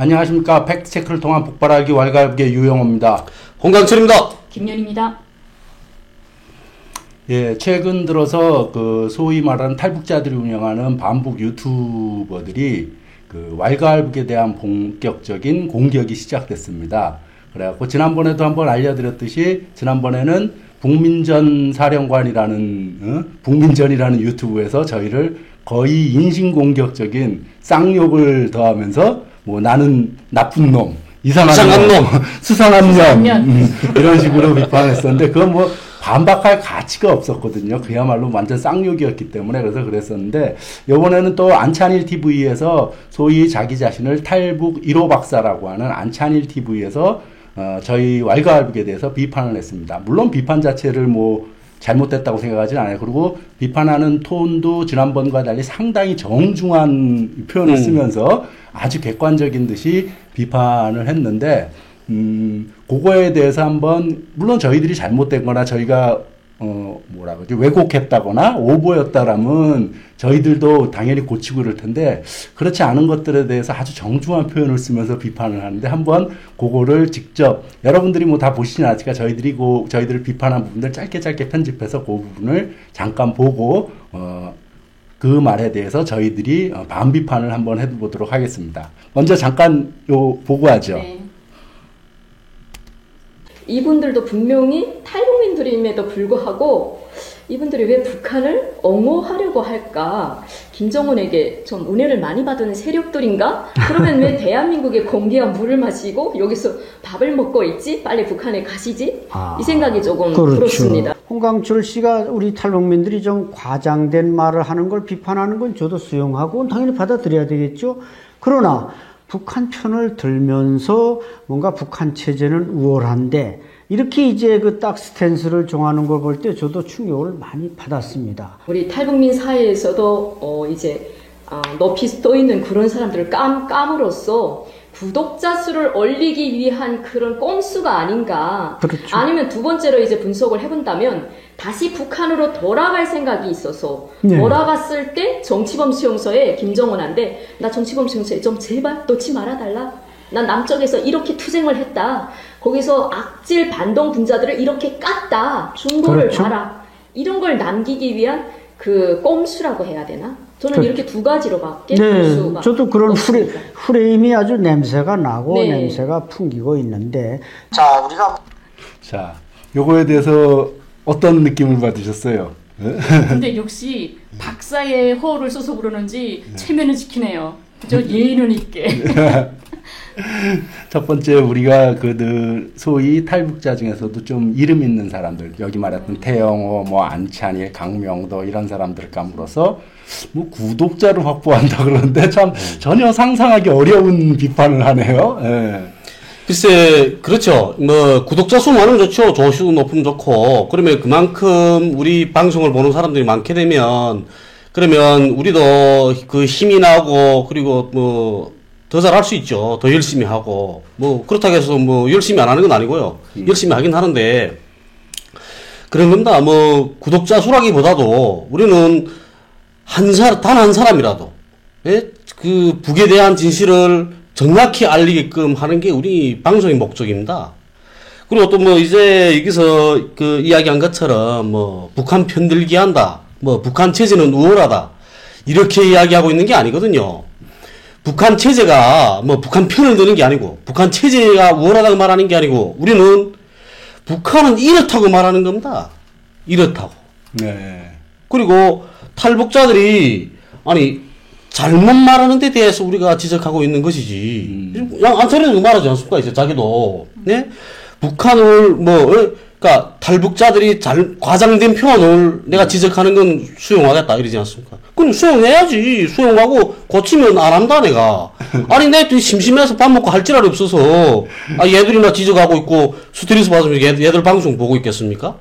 안녕하십니까. 팩트체크를 통한 폭발하기 왈가왈부의 유영호입니다. 홍강철입니다. 김연입니다. 예, 최근 들어서 그 소위 말하는 탈북자들이 운영하는 반북 유튜버들이 그 왈가왈부에 대한 본격적인 공격이 시작됐습니다. 그래갖고 지난번에도 한번 알려드렸듯이 지난번에는 북민전이라는 유튜브에서 저희를 거의 인신공격적인 쌍욕을 더하면서 뭐 나는 나쁜 놈, 이상한 놈, 수상한 년 이런 식으로 비판했었는데 그건 뭐 반박할 가치가 없었거든요. 그야말로 완전 쌍욕이었기 때문에 그래서 그랬었는데 이번에는 또 안찬일 TV에서 소위 자기 자신을 탈북 1호 박사라고 하는 안찬일 TV에서 저희 왈가왈부에 대해서 비판을 했습니다. 물론 비판 자체를 뭐 잘못됐다고 생각하진 않아요. 그리고 비판하는 톤도 지난번과 달리 상당히 정중한 표현을 쓰면서 아주 객관적인 듯이 비판을 했는데 그거에 대해서 한번 물론 저희들이 잘못된 거나 저희가 뭐라 그러지 왜곡했다거나 오보였다라면 저희들도 당연히 고치고 그럴 텐데 그렇지 않은 것들에 대해서 아주 정중한 표현을 쓰면서 비판을 하는데 한번 그거를 직접 여러분들이 뭐 다 보시진 않으니까 저희들을 비판한 부분들 짧게 편집해서 그 부분을 잠깐 보고 그 말에 대해서 저희들이 반비판을 한번 해보도록 하겠습니다. 먼저 잠깐 요 보고하죠. 네. 이분들도 분명히 탈북민들임에도 불구하고 이분들이 왜 북한을 옹호하려고 할까? 김정은에게 좀 은혜를 많이 받은 세력들인가? 그러면 왜 대한민국의 공기와 물을 마시고 여기서 밥을 먹고 있지? 빨리 북한에 가시지? 이 생각이 조금 그렇죠. 들었습니다. 홍강철 씨가 우리 탈북민들이 좀 과장된 말을 하는 걸 비판하는 건 저도 수용하고 당연히 받아들여야 되겠죠. 그러나 북한 편을 들면서 뭔가 북한 체제는 우월한데 이렇게 이제 그 딱 스탠스를 정하는 걸 볼 때 저도 충격을 많이 받았습니다. 우리 탈북민 사이에서도 이제 높이 떠 있는 그런 사람들을 깜으로써 구독자 수를 올리기 위한 그런 꼼수가 아닌가. 그렇죠. 아니면 두 번째로 이제 분석을 해본다면 다시 북한으로 돌아갈 생각이 있어서 네. 돌아갔을 때 정치범 수용소에 김정은한테 나 정치범 수용소에 좀 제발 놓지 말아달라. 난 남쪽에서 이렇게 투쟁을 했다. 거기서 악질 반동 분자들을 이렇게 깠다. 중고를 그렇죠. 봐라. 이런 걸 남기기 위한 그 꼼수라고 해야 되나? 저는 그렇죠. 이렇게 두 가지로밖에 볼 네, 수가 저도 그런 없습니다. 프레임이 아주 냄새가 나고 네. 냄새가 풍기고 있는데 자, 요거에 대해서 어떤 느낌을 받으셨어요? 근데 역시 박사의 호를 써서 그러는지 체면을 지키네요. 저 예의는 있게. 첫 번째 우리가 그들 소위 탈북자 중에서도 좀 이름 있는 사람들 여기 말했던 태영호, 뭐 안찬일, 강명도 이런 사람들 감으로써 뭐 구독자를 확보한다 그러는데 참 전혀 상상하기 어려운 비판을 하네요. 예. 글쎄, 그렇죠. 뭐, 구독자 수 많으면 좋죠. 조회수 높으면 좋고. 그러면 그만큼 우리 방송을 보는 사람들이 많게 되면, 그러면 우리도 그 힘이 나고, 그리고 뭐, 더 잘할 수 있죠. 더 열심히 하고. 뭐, 그렇다고 해서 뭐, 열심히 안 하는 건 아니고요. 열심히 하긴 하는데, 그런 겁니다. 뭐, 구독자 수라기보다도 우리는 단 한 사람이라도, 예? 그 북에 대한 진실을 정확히 알리게끔 하는 게 우리 방송의 목적입니다. 그리고 또 뭐 이제 여기서 그 이야기한 것처럼 뭐 북한 편들기 한다. 뭐 북한 체제는 우월하다. 이렇게 이야기하고 있는 게 아니거든요. 북한 체제가 뭐 북한 편을 드는 게 아니고 북한 체제가 우월하다고 말하는 게 아니고 우리는 북한은 이렇다고 말하는 겁니다. 이렇다고. 네. 그리고 탈북자들이 아니 잘못 말하는 데 대해서 우리가 지적하고 있는 것이지. 안철이도 말하지 않습니까? 이제 자기도. 네? 북한을 그러니까 탈북자들이 과장된 표현을 내가 지적하는 건 수용하겠다 이러지 않습니까? 그럼 수용해야지. 수용하고 고치면 안 한다 내가. 아니 내가 심심해서 밥 먹고 할 지랄이 없어서 얘들이나 지적하고 있고 스트레스 받으면 얘들 방송 보고 있겠습니까?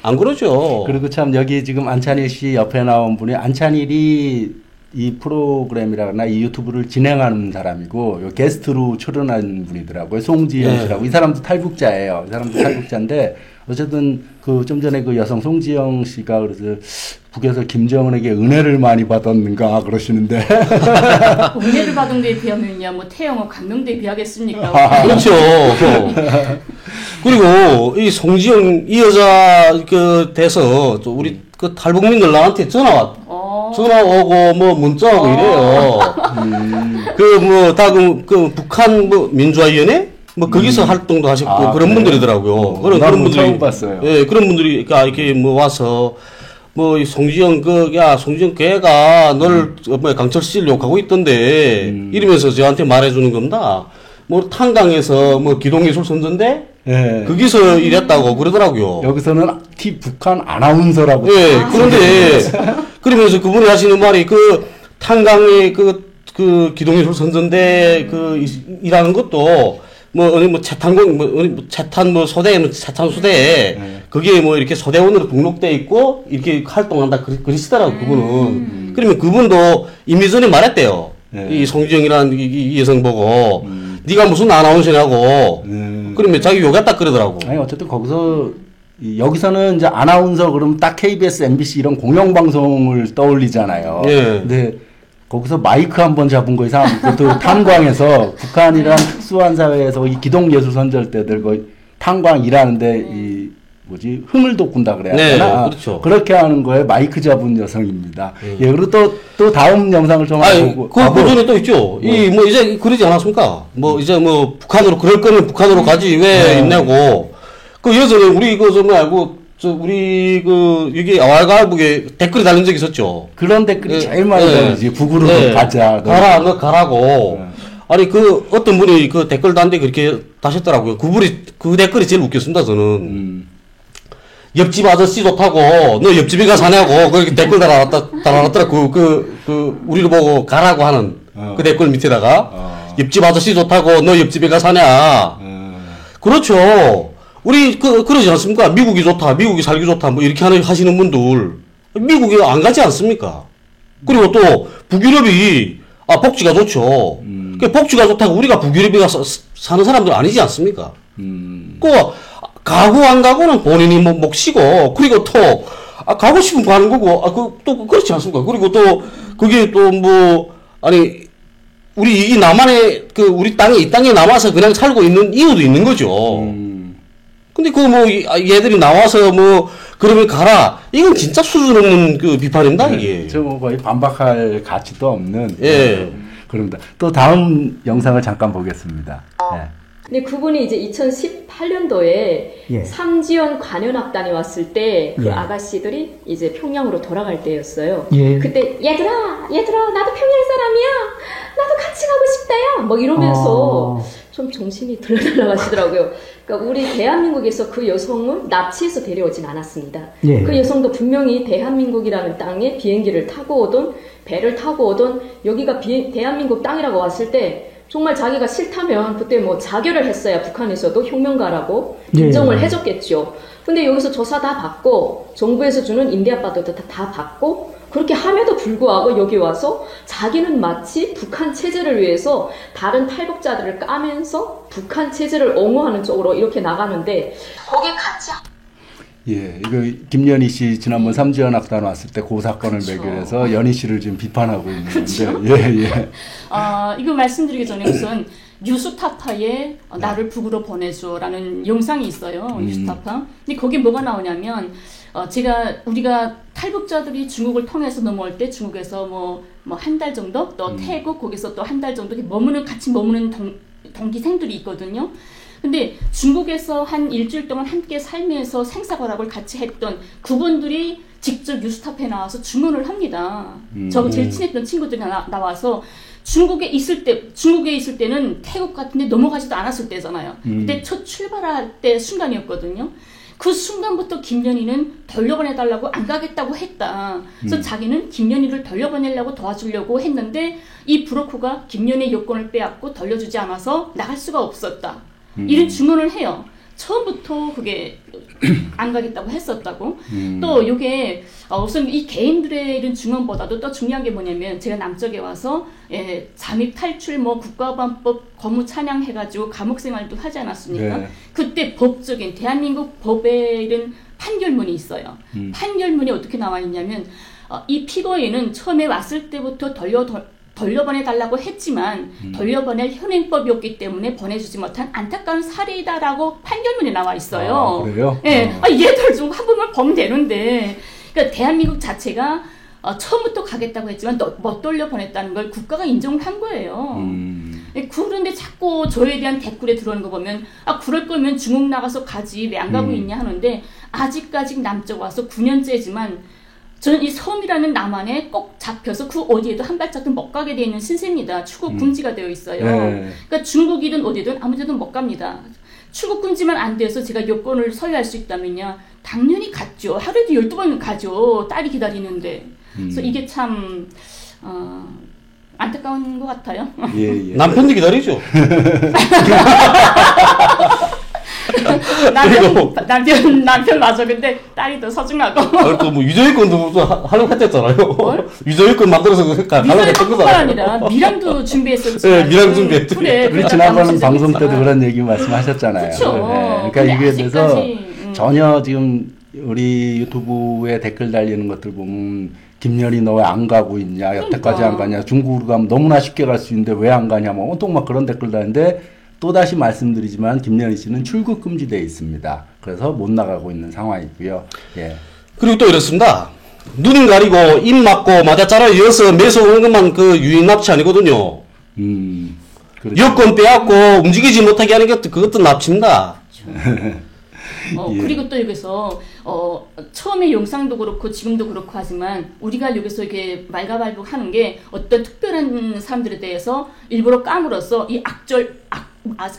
안 그러죠. 그리고 참 여기 지금 안찬일 씨 옆에 나온 분이 안찬일이 이 프로그램이라거나 이 유튜브를 진행하는 사람이고 요 게스트로 출연한 분이더라고요. 송지영 씨라고. 이 사람도 탈북자예요. 이 사람도 탈북자인데 어쨌든 그 좀 전에 그 여성 송지영 씨가 그래서 북에서 김정은에게 은혜를 많이 받았는가 그러시는데 은혜를 받은 데에 비하면요, 뭐 태영호 감명대에 비하겠습니까? 그렇죠. 그리고 이 송지영 이 여자 그 돼서 또 우리 그 탈북민들 나한테 전화 오고 뭐 문자 오고 이래요. 그 뭐 다 그 북한 뭐 민주화위원회 뭐 거기서 활동도 하셨고 그런 분들이더라고요. 그런 분들이 처음 봤어요. 예, 그런 분들이 이렇게 뭐 와서 뭐 이 송지영 송지영 걔가 널 뭐 강철 씨를 욕하고 있던데 이러면서 저한테 말해주는 겁니다. 뭐 탄강에서 뭐 기동예술 선전대 예. 거기서 일했다고 그러더라고요. 여기서는 티북한 아나운서라고. 예, 그런데 그러면서 그분이 하시는 말이 그 탄강의 그 기동예술 선전대 일하는 것도 뭐 채탄 소대 채탄 소대에 거기에 뭐 이렇게 소대원으로 등록돼 있고 이렇게 활동한다 그러시더라고 그분은. 그러면 그분도 이미 전에 말했대요. 이 송지영이라는 이 여성 보고 네가 무슨 아나운서냐고. 그러면 자기 욕했다 그러더라고. 아니 어쨌든 거기서 여기서는 이제 아나운서 그러면 딱 KBS, MBC 이런 공영방송을 떠올리잖아요. 예. 근데 거기서 마이크 한 번 잡은 거 이상 그것도 탄광에서 북한이란 특수한 사회에서 이 기동예술선전대들 거의 탄광 일하는데 이 뭐지 흥을 돋군다 그래야 되나? 네, 그렇죠. 그렇게 하는 거에 마이크 잡은 여성입니다. 예, 그리고 또 다음 영상을 좀 보고 그 전에 또 있죠. 뭐 이제 그러지 않았습니까? 뭐 이제 뭐 북한으로 그럴 거면 북한으로 가지 왜 있냐고. 그 여자는 우리 우리 여기 아왈가북에 댓글이 달린 적이 있었죠. 그런 댓글이 제일 많이 달리지. 북으로 가자. 너 가라고. 아니 어떤 분이 그 댓글 단데 그렇게 다셨더라고요. 그 댓글이 제일 웃겼습니다. 저는. 옆집 아저씨 좋다고 너 옆집에 가 사냐고 그렇게 댓글 달아놨더라. 우리를 보고 가라고 하는 그 댓글 밑에다가 옆집 아저씨 좋다고 너 옆집에 가 사냐. 그렇죠. 우리 그러지 않습니까? 미국이 좋다, 미국이 살기 좋다, 뭐 이렇게 하시는 분들 미국에 안 가지 않습니까? 그리고 또 북유럽이 복지가 좋죠. 그 복지가 좋다고 우리가 북유럽에 가서 사는 사람들 아니지 않습니까? 가고 안 가고는 본인이 몫이고 그리고 또 가고 싶으면 가는 거고 또 그렇지 않습니까? 그리고 또 그게 또 뭐 아니 우리 이 남한에 우리 이 땅에 남아서 그냥 살고 있는 이유도 있는 거죠. 근데 얘들이 나와서 그러면 가라. 이건 진짜 수준 없는 비판입니다, 이게. 거의 반박할 가치도 없는. 예. 그럽니다. 또 다음 영상을 잠깐 보겠습니다. 예. 근데 그분이 이제 2018년도에 삼지연 관현악단이 왔을 때 그 아가씨들이 이제 평양으로 돌아갈 때였어요. 그때 얘들아 나도 평양 사람이야. 나도 같이 가고 싶다요. 뭐 이러면서 좀 정신이 들러나가시더라고요. 그러니까 우리 대한민국에서 그 여성은 납치해서 데려오진 않았습니다. 그 여성도 분명히 대한민국이라는 땅에 비행기를 타고 오던 배를 타고 오던 여기가 대한민국 땅이라고 왔을 때 정말 자기가 싫다면 그때 자결을 했어야 북한에서도 혁명가라고 인정을 해줬겠죠. 근데 여기서 조사 다 받고 정부에서 주는 임대아파트도 다 받고 그렇게 함에도 불구하고 여기 와서 자기는 마치 북한 체제를 위해서 다른 탈북자들을 까면서 북한 체제를 옹호하는 쪽으로 이렇게 나가는데 거기에 같이 예, 이거 김연희 씨 지난번 삼지연 악단 왔을 때 그 사건을 매개해서 연희 씨를 지금 비판하고 있는 건데, 예. 이거 말씀드리기 전에 우선 뉴스타파에 나를 북으로 보내줘라는 영상이 있어요. 뉴스타파. 근데 거기 뭐가 나오냐면 우리가 탈북자들이 중국을 통해서 넘어올 때 중국에서 뭐 한 달 정도 또 태국 거기서 또 한 달 정도 같이 머무는 동기생들이 있거든요. 근데 중국에서 한 일주일 동안 함께 살면서 생사과락을 같이 했던 그분들이 직접 뉴스타파에 나와서 증언을 합니다. 저하고 제일 친했던 친구들이 나와서 중국에 있을 때는 태국 같은 데 넘어가지도 않았을 때잖아요. 그때 첫 출발할 때 순간이었거든요. 그 순간부터 김연희는 돌려보내달라고 안 가겠다고 했다. 그래서 자기는 김연희를 돌려보내려고 도와주려고 했는데 이 브로커가 김연희의 여권을 빼앗고 돌려주지 않아서 나갈 수가 없었다. 이런 증언을 해요. 처음부터 그게 안 가겠다고 했었다고. 또 이게 우선 이 개인들의 이런 증언보다도 또 중요한 게 뭐냐면 제가 남쪽에 와서 잠입 탈출 뭐 국가보안법 거무 찬양해가지고 감옥 생활도 하지 않았습니까? 네. 그때 법적인 대한민국 법의 이런 판결문이 있어요. 판결문이 어떻게 나와 있냐면 이 피고인은 처음에 왔을 때부터 돌려보내달라고 했지만 돌려보낼 현행법이었기 때문에 보내주지 못한 안타까운 사례이다라고 판결문에 나와 있어요. 아, 그래요? 예, 얘들 좀 한 번만 보면 되는데, 그러니까 대한민국 자체가 처음부터 가겠다고 했지만 못 돌려보냈다는 걸 국가가 인정을 한 거예요. 그런데 자꾸 저에 대한 댓글에 들어오는 거 보면 그럴 거면 중국 나가서 가지 왜 안 가고 있냐 하는데 아직까지 남쪽 와서 9년째지만 저는 이 섬이라는 남한에 꼭 잡혀서 그 어디에도 한 발짝도 못 가게 되어 있는 신세입니다. 출국 금지가 되어 있어요. 네. 그러니까 중국이든 어디든 아무 데도 못 갑니다. 출국 금지만 안 돼서 제가 여권을 소유할 수 있다면요. 당연히 갔죠. 하루에도 12번 가죠. 딸이 기다리는데. 그래서 이게 참 안타까운 것 같아요. 예. 남편도 기다리죠. 남편 맞아. 근데 딸이 더 소중하고. 또 뭐 유저일권도 하려고 했댔잖아요. 유저일권 만들어서 미소의 뿐만 아니라 미랑도 준비했었지. 네, 미랑 준비했죠. 그래. 우리 지난번 방송 때도 그런 얘기 말씀하셨잖아요. 그쵸. 네. 그러니까 근데 이거에 대해서 아직까지, 전혀 지금 우리 유튜브에 댓글 달리는 것들 보면 김연이 너 왜 안 가고 있냐? 여태까지 그러니까. 안 가냐? 중국으로 가면 너무나 쉽게 갈 수 있는데 왜 안 가냐? 뭐 온통 막 그런 댓글 다는데 또다시 말씀드리지만 김연희 씨는 출국 금지되어 있습니다. 그래서 못 나가고 있는 상황이고요. 예. 그리고 또 이렇습니다. 눈 가리고 입 막고 맞아짜라 이어서 매서 오는 것만 그 유인 납치 아니거든요. 그렇죠. 여권 빼앗고 움직이지 못하게 하는 것도 그것도 납치입니다. 예. 그리고 또 여기서 처음에 영상도 그렇고 지금도 그렇고 하지만 우리가 여기서 이렇게 말가발부 하는 게 어떤 특별한 사람들에 대해서 일부러 까물어서 이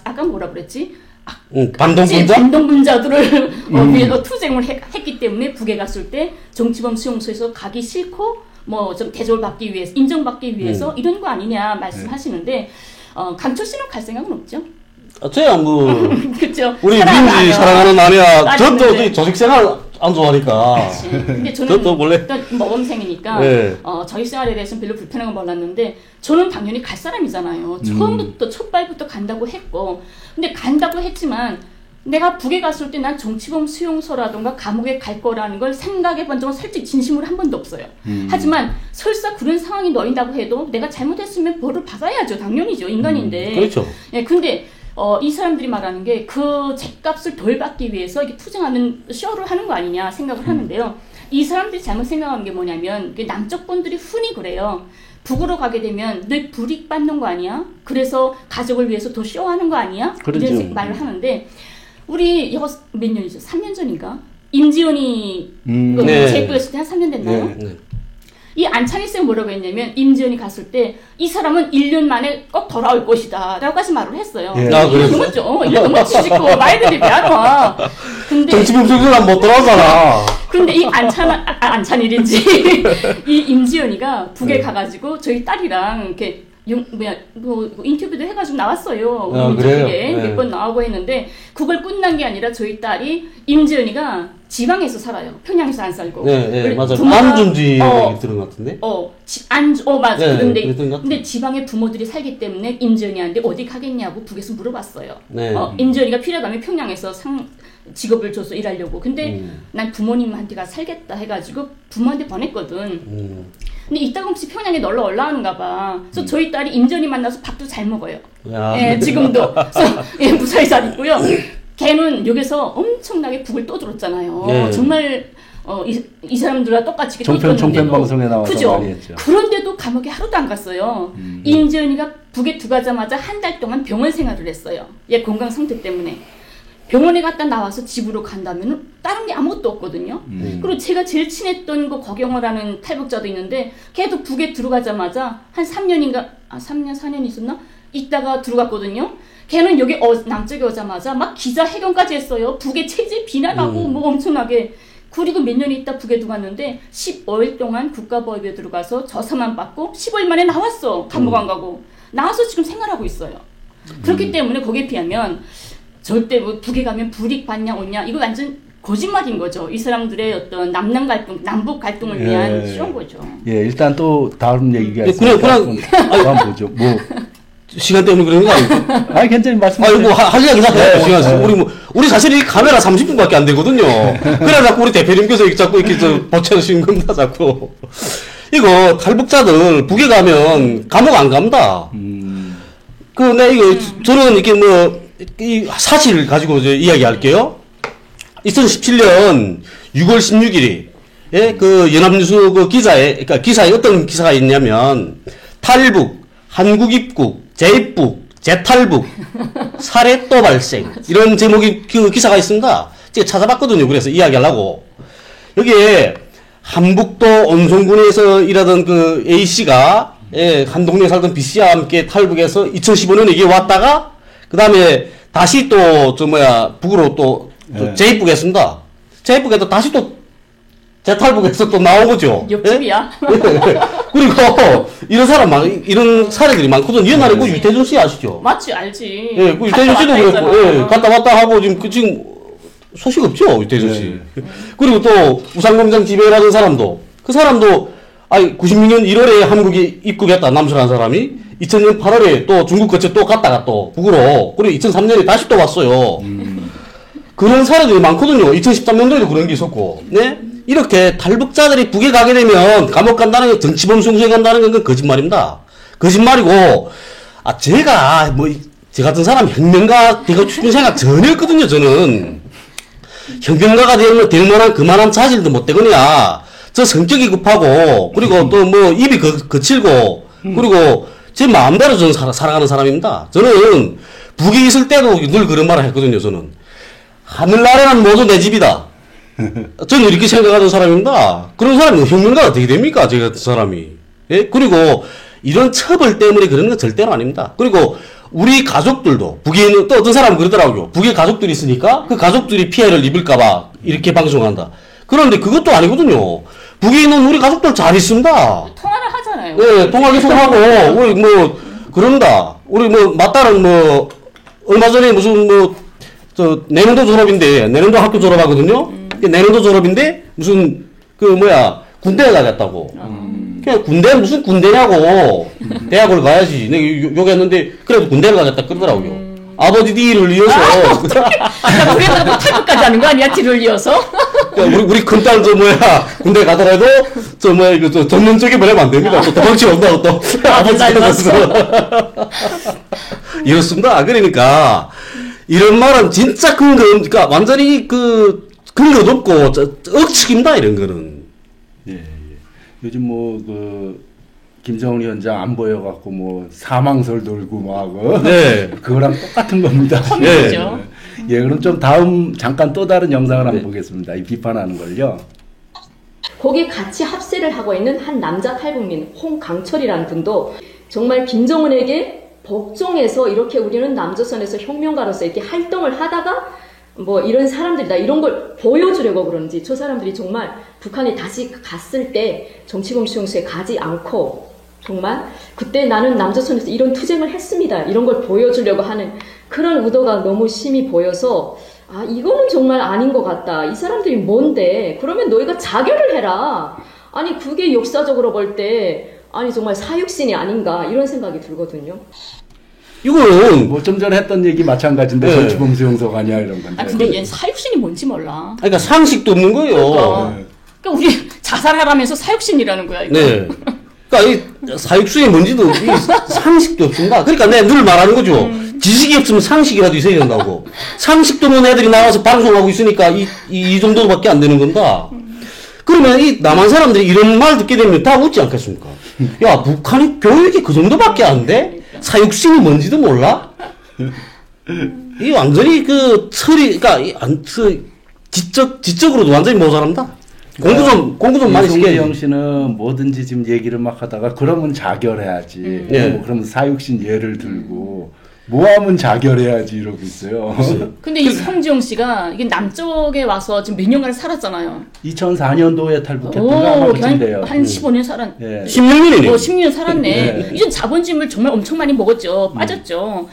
아까 뭐라 그랬지? 반동분자? 반동분자들을 위해서 투쟁을 했기 때문에 북에 갔을 때 정치범 수용소에서 가기 싫고 뭐 좀 대접을 받기 위해서 인정받기 위해서 이런 거 아니냐 말씀하시는데 강철 씨는 갈 생각은 없죠? 저야 뭐 그렇죠. 우리 민지 사랑하는 아내야 저도 따지는데. 조직생활 안 좋아하니까 그치. 근데 저는 저도 원래 일단 모범생이니까 네. 저희 생활에 대해서는 별로 불편한 건 몰랐는데 저는 당연히 갈 사람이잖아요. 처음부터 첫 발부터 간다고 했고 근데 간다고 했지만 내가 북에 갔을 때 난 정치범 수용소라든가 감옥에 갈 거라는 걸 생각해 본 적은 솔직히 진심으로 한 번도 없어요. 하지만 설사 그런 상황이 놓인다고 해도 내가 잘못했으면 벌을 받아야죠. 당연히죠. 인간인데. 그렇죠. 예, 근데 이 사람들이 말하는 게 그 죗값을 덜 받기 위해서 이게 투쟁하는 쇼를 하는 거 아니냐 생각을 하는데요. 이 사람들이 잘못 생각하는 게 뭐냐면 남쪽 분들이 흔히 그래요. 북으로 가게 되면 늘 불이익 받는 거 아니야? 그래서 가족을 위해서 더 쇼하는 거 아니야? 그러죠. 이런 말을 하는데 우리 이거 몇 년이죠? 3년 전인가? 임지연이 네. 제거했을 때 한 3년 됐나요? 네. 이 안창희 쌤 뭐라고 했냐면 임지연이 갔을 때 이 사람은 1년 만에 꼭 돌아올 것이다 라고까지 말을 했어요. 예. 아, 그랬어요? 맞죠? 1년 넘게 짓고 말들이 왜 안 와? 근데 정치범 수용소는 못 들어가잖아. 근데 이 안찬일인지 이 임지연이가 북에 가가지고 저희 딸이랑 이렇게 인터뷰도 해가지고 나왔어요. 아, 우리 그래요? 민족에게 네. 몇 번 나오고 했는데 그걸 끝난 게 아니라 저희 딸이 임지연이가 지방에서 살아요. 평양에서 안 살고. 네, 맞아요. 부모가- 안준지 얘기 들은 것 같은데. 맞아. 네, 그런데 그랬던 것 같아요. 근데 지방에 부모들이 살기 때문에 임지연이한테 어디 가겠냐고 북에서 물어봤어요. 네. 임지연이가 필요하다면 평양에서 직업을 줘서 일하려고. 근데 난 부모님한테 가 살겠다 해가지고 부모한테 보냈거든. 근데 이따금씩 평양에 놀러 올라오는가 봐. 그래서 저희 딸이 임전이 만나서 밥도 잘 먹어요. 야. 예, 지금도. 그래서 무사히 잘 있고요. 걔는 여기서 엄청나게 북을 떠들었잖아요. 네. 정말 이 사람들과 똑같이 종편 방송에 나와서 그죠? 많이 했죠. 그런데도 감옥에 하루도 안 갔어요. 임지연이가 북에 들어가자마자 한 달 동안 병원 생활을 했어요. 얘 건강 상태 때문에. 병원에 갔다 나와서 집으로 간다면 다른 게 아무것도 없거든요. 그리고 제가 제일 친했던 그 거경어라는 탈북자도 있는데 걔도 북에 들어가자마자 한 3년인가 3년 4년 있었나? 있다가 들어갔거든요. 걔는 여기 남쪽에 오자마자 막 기자회견까지 했어요. 북의 체제 비난하고 뭐 엄청나게. 그리고 몇 년 있다 북에 들어갔는데 15일 동안 국가보호부에 들어가서 조사만 받고 15일 만에 나왔어. 감옥 안 가고. 나와서 지금 생활하고 있어요. 그렇기 때문에 거기에 비하면 절대 뭐 북에 가면 불이익 받냐 오냐 이거 완전 거짓말인 거죠. 이 사람들의 어떤 남남 갈등, 남북 갈등을 위한 그런 거죠. 예, 일단 또 다음 얘기가 있습니다. 그냥 한번 보죠. 뭐 시간 때문에 그런 거 아닙니까? 아니 괜찮이 말씀하세요. 뭐 할 이야기 다 해요. 시간 우리 사실 이 카메라 30분밖에 안 되거든요. 그래 자꾸 우리 대표님께서 자꾸 이렇게 버텨주시는 겁니다. 자꾸 이거 탈북자들 북에 가면 감옥 안 갑니다. 내 이거 저는 이렇게 이 사실 가지고 이제 이야기할게요. 2017년 6월 16일에 그 연합뉴스 그 그러니까 기사에 어떤 기사가 있냐면 탈북, 한국 입국, 재입국, 재탈북, 살해 또 발생 이런 제목의 그 기사가 있습니다. 제가 찾아봤거든요. 그래서 이야기하려고 여기에 한북도 온송군에서 일하던 그 A 씨가 한 동네에 살던 B 씨와 함께 탈북해서 2015년에 여기 왔다가 그 다음에 다시 또 북으로 또 재입국했습니다. 재입국해서 다시 또 재탈북해서 또 나온 거죠. 옆집이야. 그리고 이런 사례들이 많거든요. 옛날에 그 유태준 씨 아시죠? 맞지, 알지. 예, 그 유태준 씨도 그랬고, 갔다 왔다 하고 지금 소식 없죠, 유태준 씨. 그리고 또 우상공장 지배라는 사람도 그 사람도 96년 1월에 한국에 입국했다 남수라는 사람이 2000년 8월에 또 중국 거쳐 또 갔다가 또 북으로 그리고 2003년에 다시 또 왔어요. 그런 사례들이 많거든요. 2013년도에도 그런 게 있었고, 네? 이렇게 탈북자들이 북에 가게 되면 감옥 간다는 건 정치범수에 간다는 건 거짓말입니다. 거짓말이고, 제가 저 같은 사람 혁명가 되고 싶은 생각 전혀 없거든요, 저는. 혁명가가 될 만한 그만한 자질도 못 되거냐. 저 성격이 급하고, 그리고 또 입이 거칠고, 그리고 제 마음대로 저는 살아가는 사람입니다. 저는 북에 있을 때도 늘 그런 말을 했거든요, 저는. 하늘나라는 모두 내 집이다. 저는 이렇게 생각하는 사람입니다. 그런 사람이 혁명가가 어떻게 됩니까? 저 같은 사람이. 예? 그리고 이런 처벌 때문에 그러는 건 절대로 아닙니다. 그리고 우리 가족들도 북에 있는 또 어떤 사람은 그러더라고요. 북에 가족들이 있으니까 그 가족들이 피해를 입을까봐 이렇게 방송한다. 그런데 그것도 아니거든요. 북에 있는 우리 가족들 잘 있습니다. 통화를 하잖아요. 네, 통화 계속 하고, 우리 그런다. 우리 맞다른 얼마 전에 무슨 내년도 졸업인데, 내년도 학교 졸업하거든요? 내년도 졸업인데, 무슨, 군대에 가겠다고. 그냥 무슨 군대냐고. 대학을 가야지. 내가 욕했는데, 그래도 군대를 가겠다 그러더라고요. 아버지 뒤를 이어서. 그래도 탈북까지 하는 거 아니야? 뒤를 이어서? 우리 큰딸 군대 가더라도, 이거 전면적에 보내면 안 됩니다. 또 도망치 온다고 또. 아버지께서. 이렇습니다. 그러니까, 이런 말은 진짜 그러니까 완전히 근거도 없고 억측입니다. 이런 거는. 예. 요즘 김정은 위원장 안 보여갖고 사망설 돌고 네. 그거랑 똑같은 겁니다. 험이죠. 예, 그럼 좀 다음 잠깐 또 다른 영상을 한번 보겠습니다. 이 비판하는 걸요. 거기에 같이 합세를 하고 있는 한 남자 탈북민 홍강철이라는 분도 정말 김정은에게 복종해서 이렇게 우리는 남조선에서 혁명가로서 이렇게 활동을 하다가 이런 사람들이다 이런 걸 보여주려고 그러는지 저 사람들이 정말 북한에 다시 갔을 때 정치범 수용소에 가지 않고 정말 그때 나는 남조선에서 이런 투쟁을 했습니다 이런 걸 보여주려고 하는 그런 의도가 너무 심히 보여서 이거는 정말 아닌 것 같다. 이 사람들이 뭔데? 그러면 너희가 자결을 해라. 아니 그게 역사적으로 볼 때 정말 사육신이 아닌가 이런 생각이 들거든요. 이거는 좀 전에 했던 얘기 마찬가지인데 정치범 수용소가 아니야 이런 건데. 근데 얘는 사육신이 뭔지 몰라. 그러니까 상식도 없는 거예요. 그러니까 우리 자살하라면서 사육신이라는 거야 이거. 네. 그러니까 이 사육신이 뭔지도 상식도 없습니다. 그러니까 내가 늘 말하는 거죠. 지식이 없으면 상식이라도 있어야 된다고. 상식도 없는 애들이 나와서 방송하고 있으니까 이 정도밖에 안 되는 건다. 그러면 이 남한 사람들이 이런 말 듣게 되면 다 웃지 않겠습니까? 야, 북한이 교육이 그 정도밖에 안 돼? 사육신이 뭔지도 몰라? 이 완전히 그러니까 지적으로도 완전히 모자랍니다. 공부 좀 많이 시켜야지. 이성재 씨는 뭐든지 지금 얘기를 막 하다가 그러면 자결해야지. 그러면 사육신 예를 들고 뭐하면 자결해야지 이러고 있어요. 근데 이 성지용 씨가 이게 남쪽에 와서 지금 몇 년간 살았잖아요. 2004년도에 탈북했던가 아마 그쯤돼요. 한 15년 살았. 예. 16년이네. 10년 살았네. 예. 이젠 자본심을 정말 엄청 많이 먹었죠. 빠졌죠.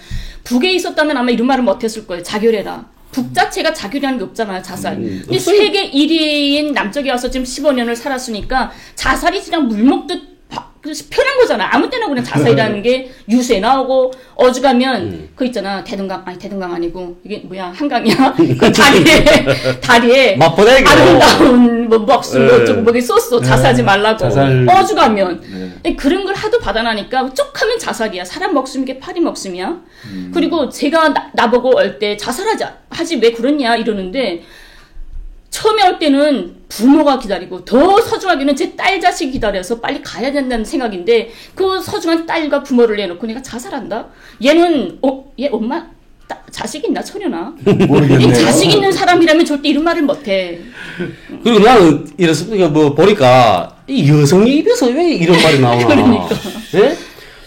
북에 있었다면 아마 이런 말을 못했을 거예요. 자결해라. 북 자체가 자결이라는 게 없잖아요. 자살. 근데 세계 1위인 남쪽에 와서 지금 15년을 살았으니까 자살이 그냥 물 먹듯 편한 거잖아. 아무 때나 그냥 자살이라는 게 뉴스에 나오고 어죽하면 그 있잖아. 대동강 아니고 이게 뭐야 한강이야. 그 다리에 마포대교 아름다운 뭐 먹수 뭐 어쩌고 뭐게 썼어. 자살하지 말라고. 어죽하면 그런 걸 하도 받아나니까 쪽하면 자살이야. 사람 목숨 이게 파리 목숨이야. 그리고 제가 나보고 올 때 하지 왜 그러냐 이러는데. 처음에 올 때는 부모가 기다리고 더 소중하게는 제 딸 자식이 기다려서 빨리 가야 된다는 생각인데 그 소중한 딸과 부모를 내놓고 내가 자살한다? 얘는 얘 엄마 자식 있나 처녀나? 모르겠네요. 자식 있는 사람이라면 절대 이런 말을 못해. 그리고 나는 이랬습니다. 뭐 보니까 이 여성의 입에서 왜 이런 말이 나오나? 그러니까. 예?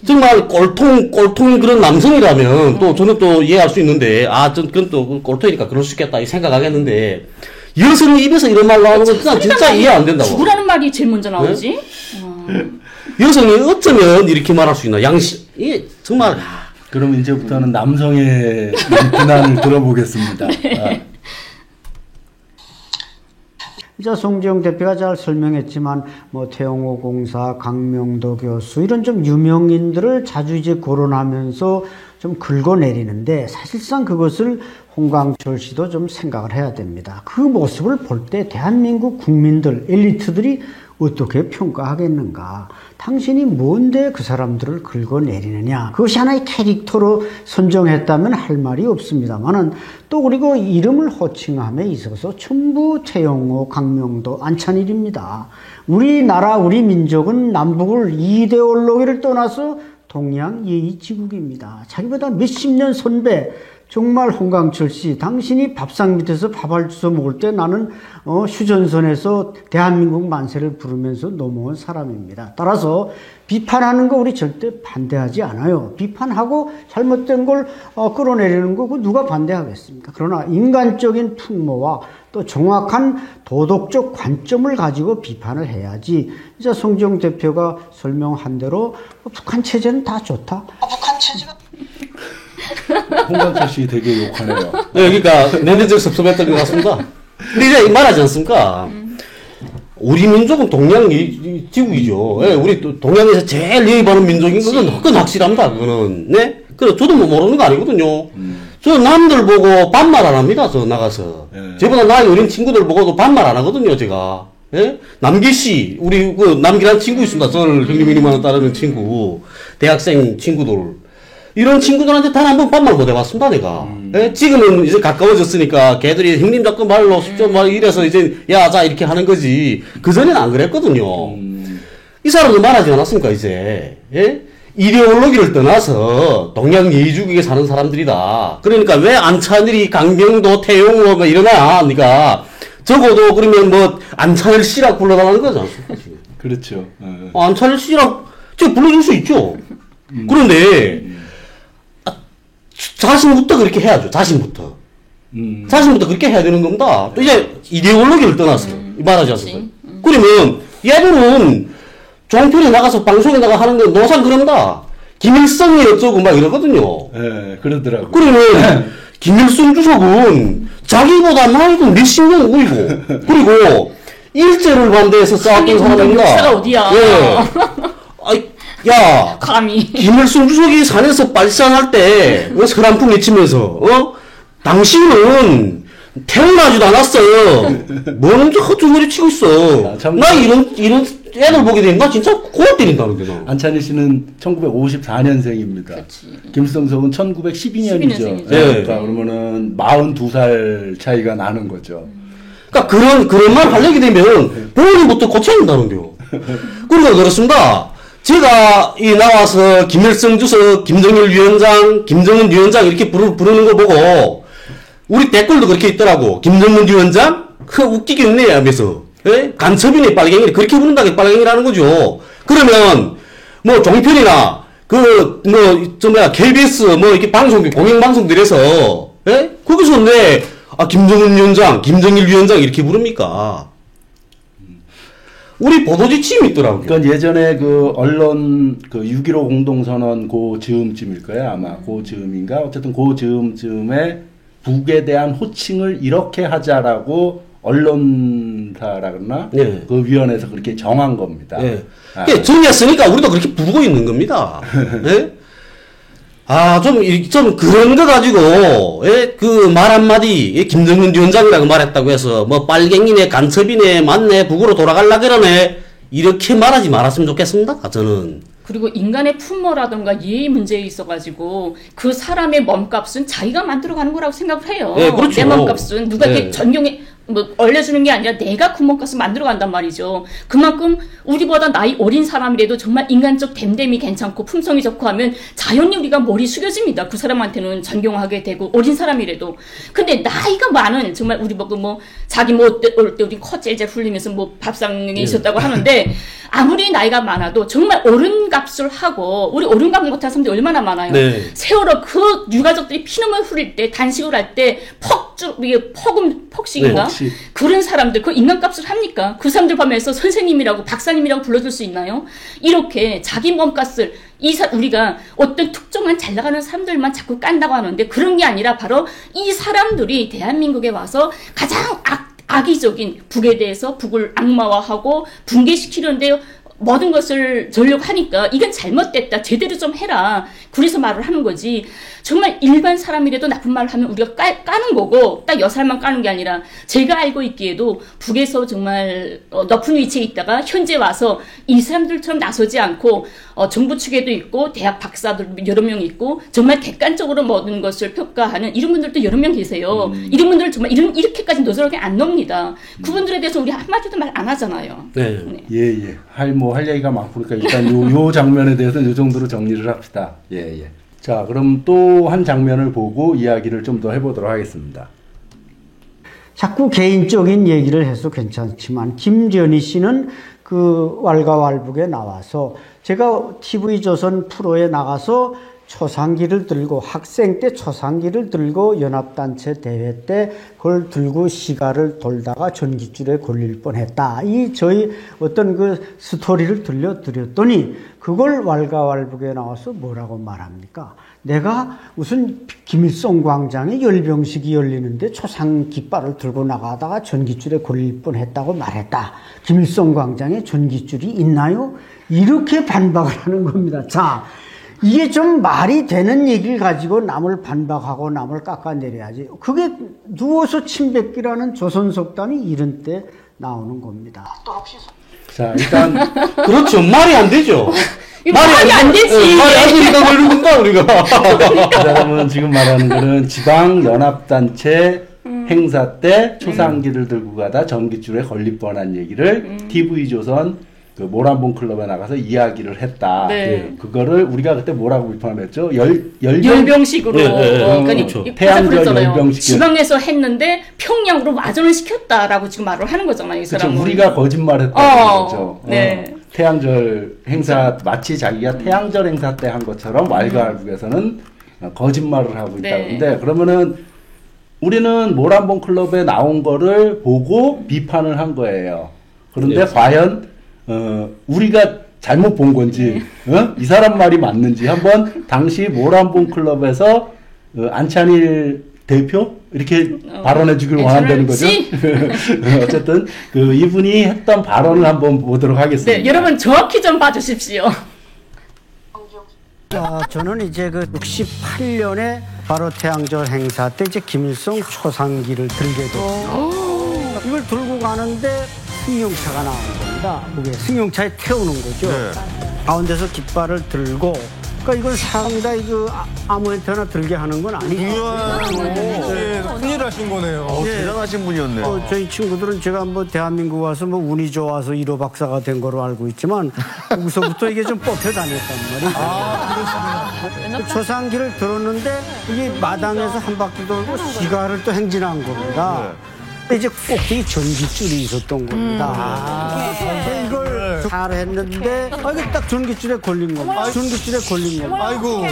정말 꼴통 그런 남성이라면 또 저는 또 이해할 수 있는데 그건 또 꼴통이니까 그럴 수 있겠다 이 생각하겠는데 여성의 입에서 이런 말 나오는 건 그냥 진짜 이해 안 된다고. 죽으라는 말이 제일 먼저 나오지. 네? 여성이 어쩌면 이렇게 말할 수 있나? 이게 정말. 그럼 이제부터는 남성의 비난을 들어보겠습니다. 네. 자, 송지영 대표가 잘 설명했지만 뭐 태영호 공사, 강명도 교수 이런 좀 유명인들을 자주 이제 거론하면서 좀 긁어내리는데 사실상 그것을 홍광철 씨도 좀 생각을 해야 됩니다. 그 모습을 볼 때 대한민국 국민들, 엘리트들이 어떻게 평가하겠는가? 당신이 뭔데 그 사람들을 긁어내리느냐? 그것이 하나의 캐릭터로 선정했다면 할 말이 없습니다만은 또 그리고 이름을 호칭함에 있어서 전부 태영호, 강명도, 안찬일입니다. 우리나라, 우리 민족은 남북을 이데올로기를 떠나서 동양 예의지국입니다. 자기보다 몇십 년 선배, 정말 홍광철 씨, 당신이 밥상 밑에서 밥알 주워 먹을 때 나는 휴전선에서 대한민국 만세를 부르면서 넘어온 사람입니다. 따라서 비판하는 거 우리 절대 반대하지 않아요. 비판하고 잘못된 걸 끌어내리는 거 그거 누가 반대하겠습니까? 그러나 인간적인 풍모와 또 정확한 도덕적 관점을 가지고 비판을 해야지. 이제 송지영 대표가 설명한 대로 북한 체제는 다 좋다. 북한 체제가 홍광철 씨 되게 욕하네요. 네, 그러니까 내내적 섭섭했던 것 같습니다. 근데 이제 말하지 않습니까? 우리 민족은 동양 지국이죠. 예, 우리 동양에서 제일 예의 바른 민족인 그건 확실합니다. 그거는 네. 그래 저도 뭐 모르는 거 아니거든요. 저 남들 보고 반말 안 합니다. 저 나가서 저보다 나이 어린 친구들 보고도 반말 안 하거든요. 제가. 예? 남기 씨, 우리 그 남기란 친구 있습니다. 저를 형님이만 따르는 친구, 대학생 친구들. 이런 친구들한테 단 한 번 반말 못 해봤습니다, 내가. 예? 지금은 이제 가까워졌으니까 걔들이 형님 자꾸 말로 숙조 말 이래서 이제 야, 자, 이렇게 하는 거지. 그전에는 안 그랬거든요. 이 사람도 말하지 않았습니까, 이제. 예? 이데올로기를 떠나서 동양 예의주국에 사는 사람들이다. 그러니까 왜 안찬일이 강병도, 태용호 뭐 이러나, 니가. 적어도 그러면 뭐 안찬일 씨라고 불러달라는 거지 않습니까, 지금. 그렇죠. 안찬일 씨라고 제가 불러줄 수 있죠. 그런데, 자신부터 그렇게 해야죠. 자신부터 그렇게 해야 되는 겁니다. 또 이제 이데올로기를 떠나서 말하지 않습니까? 그러면 얘들은 종편에 나가서 방송에 나가 하는 건 노상 그런다. 김일성이 어쩌고 막 이러거든요. 예, 그러더라고요. 그러면 김일성 주석은 자기보다 나이도 몇십 년 어리고 그리고 일제를 반대해서 싸웠던 사람입니다. 역사가 어디야? 예. 야, 감히. 김일성 주석이 산에서 빨산할 때, 서란풍 외치면서, 당신은 태어나지도 않았어. 뭐는 헛주머리 치고 있어. 나 이런 애들 보게 되면 나 진짜 고아 때린다는데, 나. 안찬일 씨는 1954년생입니다. 김일성석은 1912년이죠. 네. 그러니까 그러면은 42살 차이가 나는 거죠. 그러니까 그런 말 하려게 되면, 본인부터 고쳐야 된다는데요. 그러니까 그렇습니다. 제가 나와서 김일성 주석, 김정일 위원장, 김정은 위원장 이렇게 부르는 거 보고 우리 댓글도 그렇게 있더라고. 김정은 위원장? 웃기겠네 하면서. 예? 간첩이네 빨갱이 그렇게 부른다게 빨갱이라는 거죠. 그러면 뭐 종편이나 KBS 뭐 이렇게 공영방송들에서 예? 거기서 왜 김정은 위원장, 김정일 위원장 이렇게 부릅니까? 우리 보도 지침이 있더라고요. 그러니까 예전에 그 언론 그 6.15 공동선언 그 즈음쯤일 거예요. 아마 그 즈음인가. 어쨌든 그 즈음쯤에 북에 대한 호칭을 이렇게 하자라고 언론사라 그러나 네. 그 위원회에서 그렇게 정한 겁니다. 예. 아. 그 정했으니까 우리도 그렇게 부르고 있는 겁니다. 예? 아, 좀 그런 거 가지고, 예? 그 말 한마디, 예? 김정은 위원장이라고 말했다고 해서, 뭐, 빨갱이네, 간첩이네, 맞네, 북으로 돌아갈라 그러네, 이렇게 말하지 말았으면 좋겠습니다, 저는. 그리고 인간의 품모라든가 예의 문제에 있어가지고 그 사람의 몸값은 자기가 만들어가는 거라고 생각을 해요. 네, 그렇죠. 내 몸값은 누가 네. 이렇게 전경에 뭐 얼려주는 게 아니라 내가 그 몸값을 만들어간단 말이죠. 그만큼 우리보다 나이 어린 사람이라도 정말 인간적 됨됨이 괜찮고 품성이 좋고 하면 자연히 우리가 머리 숙여집니다. 그 사람한테는 존경하게 되고 어린 사람이라도. 근데 나이가 많은 정말 우리 보고 뭐 자기 뭐 어릴 때 우리 코 찔찔 흘리면서 뭐 밥상에 있었다고 하는데 아무리 나이가 많아도 정말 어른값을 하고 우리 어른값 못하는 사람들이 얼마나 많아요. 네. 세월호 그 유가족들이 피눈물 흘릴 때 단식을 할 때 폭식인가? 네, 폭식. 그런 사람들 그 인간값을 합니까? 그 사람들 보면서 선생님이라고 박사님이라고 불러줄 수 있나요? 이렇게 자기 몸값을 우리가 어떤 특정한 잘 나가는 사람들만 자꾸 깐다고 하는데 그런 게 아니라 바로 이 사람들이 대한민국에 와서 가장 악의적인 북에 대해서 북을 악마화하고 붕괴시키는데 모든 것을 전력하니까 이건 잘못됐다. 제대로 좀 해라. 그래서 말을 하는 거지. 정말 일반 사람이라도 나쁜 말을 하면 우리가 까는 거고 딱 여살만 까는 게 아니라 제가 알고 있기에도 북에서 정말 높은 위치에 있다가 현재 와서 이 사람들처럼 나서지 않고 정부 측에도 있고 대학 박사들 여러 명 있고 정말 객관적으로 모든 것을 평가하는 이런 분들도 여러 명 계세요. 이런 분들 정말 이렇게까지 노zor하게 안 놉니다. 그분들에 대해서 우리 한마디도 말 안 하잖아요. 네. 네. 예. 할 얘기가 많으니까 일단 요 장면에 대해서는 요 정도로 정리를 합시다. 예. 자, 그럼 또 한 장면을 보고 이야기를 좀 더 해보도록 하겠습니다. 자꾸 개인적인 얘기를 해서 괜찮지만 김전희 씨는 그 왈가왈북에 나와서 제가 TV조선 프로에 나가서 초상기를 들고 학생 때 초상기를 들고 연합단체 대회 때 그걸 들고 시가를 돌다가 전깃줄에 걸릴 뻔했다. 이 저희 어떤 그 스토리를 들려드렸더니 그걸 왈가왈북에 나와서 뭐라고 말합니까? 내가 무슨 김일성 광장에 열병식이 열리는데 초상 깃발을 들고 나가다가 전깃줄에 걸릴 뻔했다고 말했다. 김일성 광장에 전깃줄이 있나요? 이렇게 반박을 하는 겁니다. 자, 이게 좀 말이 되는 얘기를 가지고 남을 반박하고 남을 깎아내려야지. 그게 누워서 침뱉기라는 조선속담이 이런 때 나오는 겁니다. 자, 일단 그렇죠. 말이 안 되죠. 말이 안 되지. 말이 안 되니까 왜 이러는가, 우리가. 그 사람은 지금 말하는 거는 지방연합단체 행사 때 초상기를 들고 가다 전깃줄에 걸릴 뻔한 얘기를 TV조선 그 모란봉 클럽에 나가서 이야기를 했다. 네. 그거를 우리가 그때 뭐라고 비판했죠? 열병식으로 그렇죠. 태양절 열병식. 지방에서 했는데 평양으로 와전을 시켰다라고 지금 말을 하는 거잖아요. 이 그렇죠. 사람은. 우리가 거짓말했다는 거죠. 네. 태양절 행사 마치 자기가 태양절 행사 때 한 것처럼 왈가왈북에서는 거짓말을 하고 있다. 네. 근데 그러면은 우리는 모란봉 클럽에 나온 거를 보고 비판을 한 거예요. 그런데 네. 과연 우리가 잘못 본 건지 이 사람 말이 맞는지 한번 당시 모란봉 클럽에서 안찬일 대표 이렇게 발언해 주길 원한다는 거죠. 어쨌든 그 이분이 했던 발언을 한번 보도록 하겠습니다. 네, 여러분 정확히 좀 봐주십시오. 저는 이제 그 68년에 바로 태양절 행사 때 이제 김일성 초상기를 들게 됐어요. 이걸 들고 가는데 승용차가 나온 겁니다. 그게 승용차에 태우는 거죠. 가운데서 깃발을 들고, 그러니까 이건 상당히 그 아무한테나 들게 하는 건 아니에요. 큰일 하신 거네요. 대단하신 분이었네요. 저희 친구들은 제가 뭐 대한민국 와서 뭐 운이 좋아서 1호 박사가 된 거로 알고 있지만 거기서부터 이게 좀 뽑혀 다녔단 말이에요. 초상기를 들었는데 이게 마당에서 한 바퀴 돌고 시가를 또 행진한 겁니다. 이제 꼭대기 전깃줄이 있었던 겁니다. 이걸 잘 했는데 이게 딱 전깃줄에 걸린 겁니다. 전깃줄에 걸린 겁니다. 아이고.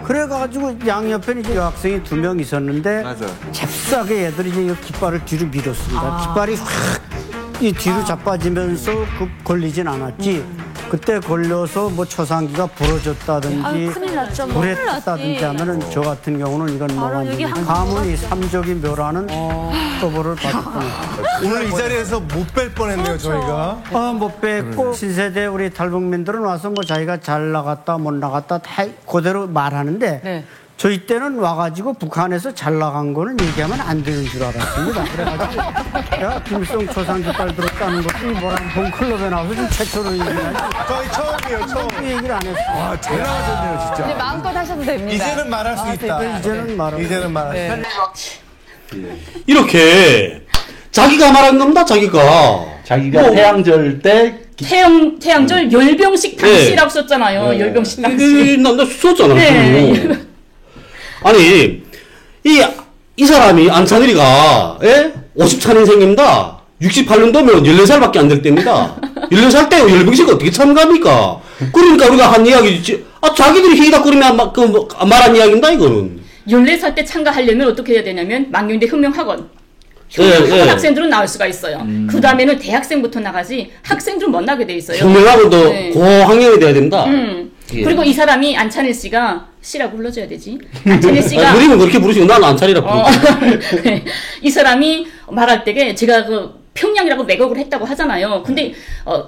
그래가지고 양옆에 이제 여학생이 2명 있었는데 맞아요. 잽싸게 애들이 이제 깃발을 뒤로 밀었습니다. 깃발이 확 이 뒤로 자빠지면서 걸리진 않았지. 그때 걸려서 뭐 초상기가 부러졌다든지 큰일 났죠. 불에 큰일 났지. 탔다든지 하면은 저 같은 경우는 이건 뭐 바로 여기 완전히 가문이 삼족이 묘라는 처벌을 받을 뻔했어요. 오늘 이 자리에서 못 뺄 뻔했네요, 저희가. 못 뺐고 신세대 우리 탈북민들은 와서 뭐 자기가 잘 나갔다 못 나갔다 다 그대로 말하는데 네. 저희 때는 와가지고 북한에서 잘 나간 거는 얘기하면 안 되는 줄 알았습니다. 그래가지고 내가 김일성 초상 깃발 들었다는 것도 뭐라는 본클럽에 나와서 지금 최초로 얘기하지. 저희 처음이에요, 처음. 그 얘기를 안 했어요. 와, 잘 나가셨네요, 진짜. 근데 마음껏 하셔도 됩니다. 이제는 말할 수 있다. 이제는 말하고. 이제는 말할 수 있다. 이렇게 자기가 말한 겁니다. 자기가 뭐, 태양절 때 태양절 열병식 당시라고 썼잖아요. 열병식 당시. 나 썼잖아. 네. 아니 이 사람이 안찬일이가 54년생입니다. 68년도면 14살밖에 안 될 때입니다. 14살 때 열병식 어떻게 참가합니까? 그러니까 우리가 한 이야기지. 자기들이 희희닥거리면 말한 이야기입니다. 이거는. 14살 때 참가하려면 어떻게 해야 되냐면 망경대 혁명학원. 네. 학생들은 나올 수가 있어요. 그 다음에는 대학생부터 나가지 학생들은 못 나게 돼 있어요. 혁명학원도 네. 고학년이 돼야 된다. 예. 그리고 이 사람이 안찬일 씨가 씨라고 불러줘야 되지. 안찬일 씨가 우리는 그렇게 부르시고 나는 안찬이라고 부르고. 네. 이 사람이 말할 때에 제가 그 평양이라고 매각을 했다고 하잖아요. 근데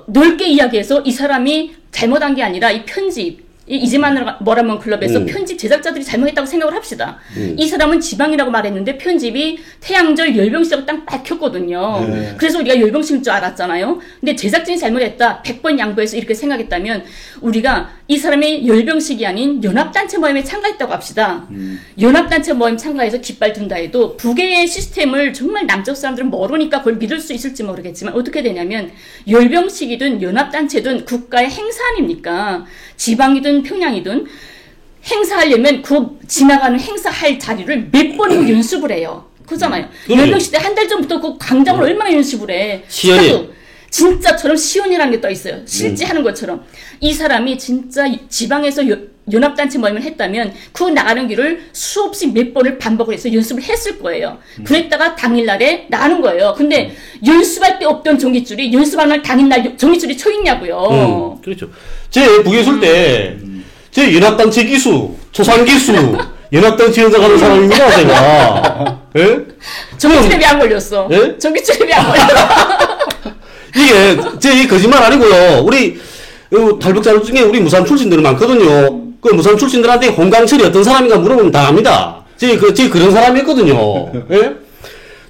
넓게 이야기해서 이 사람이 잘못한 게 아니라 이 편집 이제만 뭐라면 클럽에서 편집 제작자들이 잘못했다고 생각을 합시다. 이 사람은 지방이라고 말했는데 편집이 태양절 열병식이라고 딱 밝혔거든요. 그래서 우리가 열병식인 줄 알았잖아요. 근데 제작진이 잘못했다. 100번 양보해서 이렇게 생각했다면 우리가 이 사람이 열병식이 아닌 연합단체 모임에 참가했다고 합시다. 연합단체 모임 참가해서 깃발 든다 해도 북의 시스템을 정말 남쪽 사람들은 모르니까 그걸 믿을 수 있을지 모르겠지만 어떻게 되냐면 열병식이든 연합단체든 국가의 행사 아닙니까? 지방이든 평양이든 행사하려면 그 지나가는 행사할 자리를 몇 번이고 연습을 해요. 그렇잖아요. 열병식 때 한 달 전부터 그 강장을 얼마나 연습을 해. 시연이. 진짜처럼 시연이라는 게 떠 있어요. 실제 하는 것처럼. 이 사람이 진짜 지방에서 연합단체 모임을 했다면 그 나가는 길을 수없이 몇 번을 반복을 해서 연습을 했을 거예요. 그랬다가 당일날에 나가는 거예요. 근데 연습할 때 없던 전깃줄이 연습하는 날 당일날 전깃줄이 쳐 있냐고요. 그렇죠. 제 북에 있을 때, 제 연합단체 기수, 초상기수, 연합단체 연장하는 사람입니다, 제가. 예? 전깃줄에 왜 안 걸렸어? 예? 전깃줄에 왜 안 걸렸어? 이게, 제 거짓말 아니고요. 우리, 탈북자 중에 우리 무산 출신들이 많거든요. 그 무산 출신들한테 홍강철이 어떤 사람인가 물어보면 다 압니다. 제 그런 사람이었거든요. 예?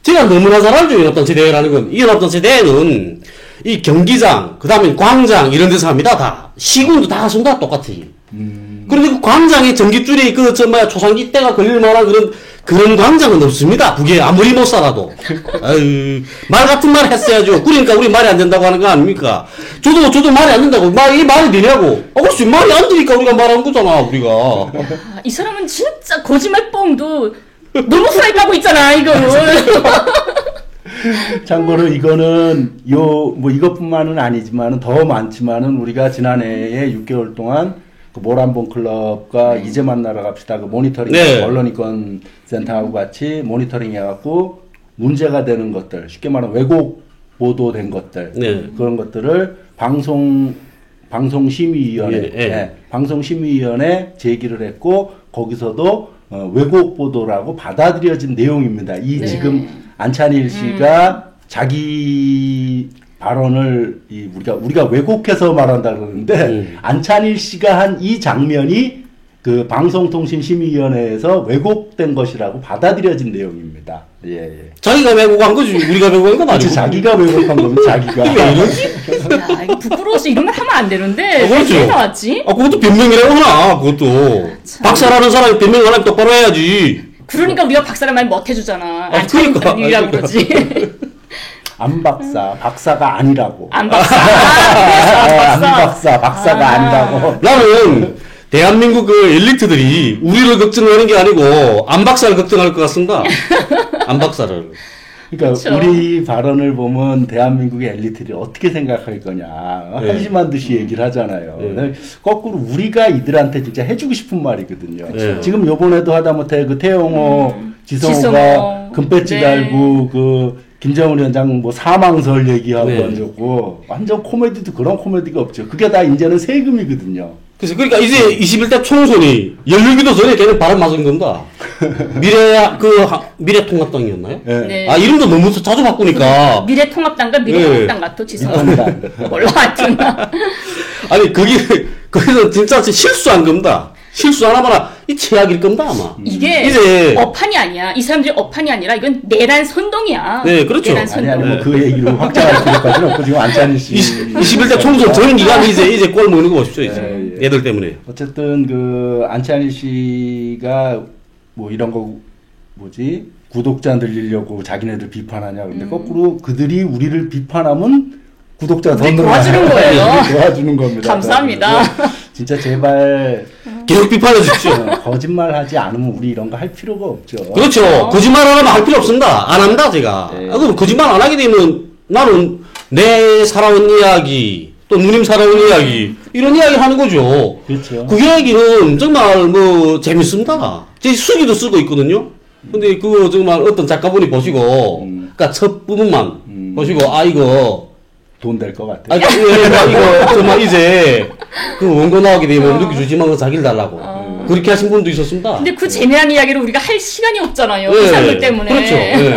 제가 너무나 잘 알죠, 연합단체 대회라는 건. 이 연합단체 대회는, 이 경기장, 그 다음에 광장, 이런 데서 합니다, 다. 시군도 다 하십니다, 똑같이. 그런데 그 광장에 전깃줄이 초상기 때가 걸릴 만한 그런 광장은 없습니다. 북에 아무리 못 살아도. 아유, 말 같은 말 했어야죠. 그러니까 우리 말이 안 된다고 하는 거 아닙니까? 저도 말이 안 된다고. 이 말이 되냐고. 글쎄, 말이 안 되니까 우리가 말하는 거잖아, 우리가. 이 사람은 진짜 거짓말 뻥도 너무 후라이 까고 있잖아, 이거는. 참고로 이거는 뭐 이것뿐만은 아니지만은 더 많지만은 우리가 지난해에 6개월 동안 그 모란봉 클럽과 이제 만나러 갑시다 그 모니터링 언론인권 센터하고 같이 모니터링 해갖고 문제가 되는 것들 쉽게 말하면 왜곡 보도된 것들 그런 것들을 방송심의위원회 방송심의위원회 제기를 했고 거기서도 왜곡 보도라고 받아들여진 내용입니다. 지금 안찬일 씨가 자기 발언을 우리가 왜곡해서 말한다 그러는데 안찬일 씨가 한 이 장면이 그 방송통신심의위원회에서 왜곡된 것이라고 받아들여진 내용입니다. 예. 자기가 왜곡한 거지 우리가 왜곡한 건 아니고. 자기가 왜곡한 거면 자기가. 왜 이러지? 야, 이거 부끄러워서 이런 말 하면 안 되는데 그렇죠. 왜 나왔지? 그것도 변명이라고 하나 그것도. 박사라는 사람이 변명 하나 똑바로 해야지. 그러니까 우리가 박사란 말 못 해주잖아. 그러니까. 아니라고 그러지. 안 박사가 아니라고. 안 박사. 박사가 아니라고. 나는 대한민국 그 엘리트들이 우리를 걱정하는 게 아니고 안 박사를 걱정할 것 같습니다. 안 박사를. 그러니까 그쵸. 우리 발언을 보면 대한민국의 엘리트들이 어떻게 생각할 거냐 한심한 듯이 얘기를 하잖아요. 거꾸로 우리가 이들한테 진짜 해주고 싶은 말이거든요. 지금 요번에도 하다못해 그 태영호 지성호가 금배지 달고 그 김정은 위원장 뭐 사망설 얘기하고 네. 앉았고 완전 코미디도 그런 코미디가 없죠. 그게 다 이제는 세금이거든요. 그래서 그러니까 이제 21대 총선이 열리기도 전에 걔는 바람 맞은 겁니다. 미래통합당이었나요? 예. 네. 아 이름도 너무 자주 바꾸니까 미래통합당과 미래통합당 같아 죄송합니다. 몰라 하여튼. 아니 거기서 진짜 실수한 겁니다. 실수 하나마나 이 최악일 겁니다 아마. 이게 이제 업판이 아니야. 이 사람들이 업판이 아니라 이건 내란 선동이야. 네, 그렇죠. 내란 아니 선동. 아니 뭐 그 얘기를 확장할 필요까지는 없고 지금 안찬희 씨 21대 총선 전 기간이 이제 꼴 먹는 거 보십시오 이제 예, 예. 얘들 때문에. 어쨌든 그 안찬희 씨가 뭐 이런 거 뭐지 구독자 늘리려고 자기네들 비판하냐 근데 거꾸로 그들이 우리를 비판하면 구독자 더 우리 늘어나요. 도와주는 거예요. 도와주는 겁니다. 감사합니다. 그래서 진짜 제발 계속 비판해 주십시오. 거짓말하지 않으면 우리 이런 거 할 필요가 없죠. 그렇죠. 거짓말 안 하면 할 필요 없습니다. 안 합니다 제가. 네. 그럼 거짓말 안 하게 되면 나는 내 살아온 이야기 또 누님 살아온 이야기 이런 이야기 하는 거죠. 그렇죠. 그 이야기는 정말 뭐 재밌습니다. 제 수기도 쓰고 있거든요. 근데 그거 정말 어떤 작가분이 보시고 그러니까 첫 부분만 보시고 아 이거 돈 될 것 같아. 아, 이거 정말 이제 그 원고 나오게 되면 누기 주지만 그 자기를 달라고 그렇게 하신 분도 있었습니다. 근데 그 재미난 이야기를 우리가 할 시간이 없잖아요. 네, 이 사람들 때문에. 그렇죠. 네.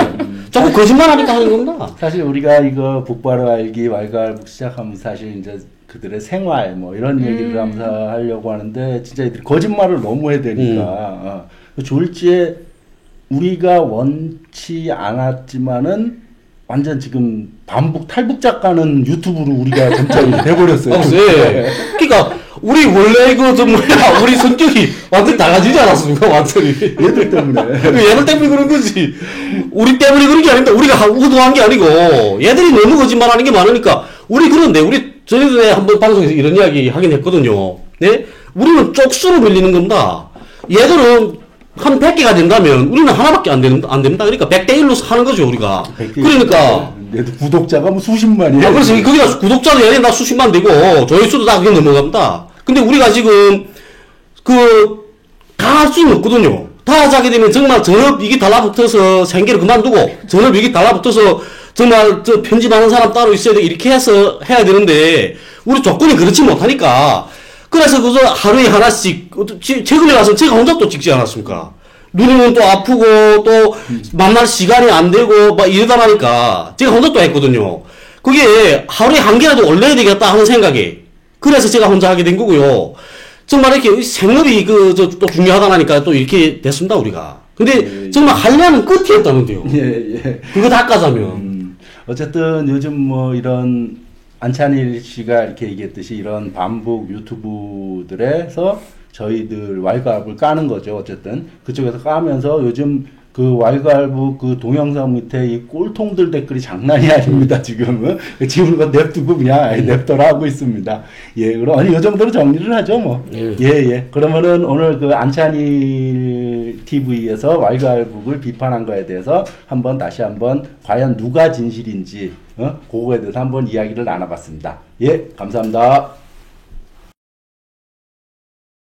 자꾸 거짓말하니까 하는 겁니다. 사실 우리가 이거 북바로 알기 왈가왈부 시작하면 사실 이제 그들의 생활 뭐 이런 얘기를 하면서 하려고 하는데 진짜 이들이 거짓말을 너무 해야 되니까 졸지에 우리가 원치 않았지만은 완전 지금 반복 탈북 작가는 유튜브로 우리가 점차 돼버렸어요. 예. 그러니까 우리 원래 저 뭐야 우리 성격이 완전 달라지지 않았습니까 완전히. 얘들 때문에. 얘들 때문에 그런 거지. 우리 때문에 그런 게 아닌데 우리가 의도한 게 아니고 얘들이 너무 거짓말하는 게 많으니까 우리 그런데 우리 전에 한번 방송에서 이런 이야기 하긴 했거든요. 네? 우리는 쪽수로 밀리는 겁니다. 얘들은 한 100개가 된다면 우리는 하나밖에 안 됩니다. 그러니까 100대 1로 하는 거죠 우리가. 그러니까 얘도 구독자가 뭐 수십만이에요. 아, 그래서 거기다 구독자도 얘네 다 수십만 되고 조회수도 다 그게 넘어갑니다. 근데 우리가 지금 다 할 수는 없거든요. 다 하자게 되면 정말 전업 이게 달라붙어서 생계를 그만두고 전업 이게 달라붙어서 정말 저 편집하는 사람 따로 있어야 돼 이렇게 해서 해야 되는데 우리 조건이 그렇지 못하니까 그래서 그저 하루에 하나씩 최근에 가서 제가 혼자 또 찍지 않았습니까? 누님은 또 아프고 또 만날 시간이 안 되고 막 이러다 보니까 제가 혼자 또 했거든요. 그게 하루에 한 개라도 올려야 되겠다 하는 생각에 그래서 제가 혼자 하게 된 거고요. 정말 이렇게 생업이 또 중요하다니까 또 이렇게 됐습니다 우리가. 근데 정말 하려는 끝이 없다는데요. 예. 그거 다 까자면. 어쨌든 요즘 뭐 이런 안찬일 씨가 이렇게 얘기했듯이 이런 반복 유튜브들에서 저희들 왈가왈부를 까는 거죠. 어쨌든 그쪽에서 까면서 요즘 그 왈가왈부 그 동영상 밑에 이 꼴통들 댓글이 장난이 아닙니다. 지금은 지금 거 냅두고 그냥 냅더라 하고 있습니다. 예, 그럼 이 정도로 정리를 하죠, 뭐. 예. 그러면은 오늘 그 안찬일 TV에서 왈가왈부를 비판한 거에 대해서 다시 한번 과연 누가 진실인지 그거에 대해서 한번 이야기를 나눠봤습니다. 예, 감사합니다.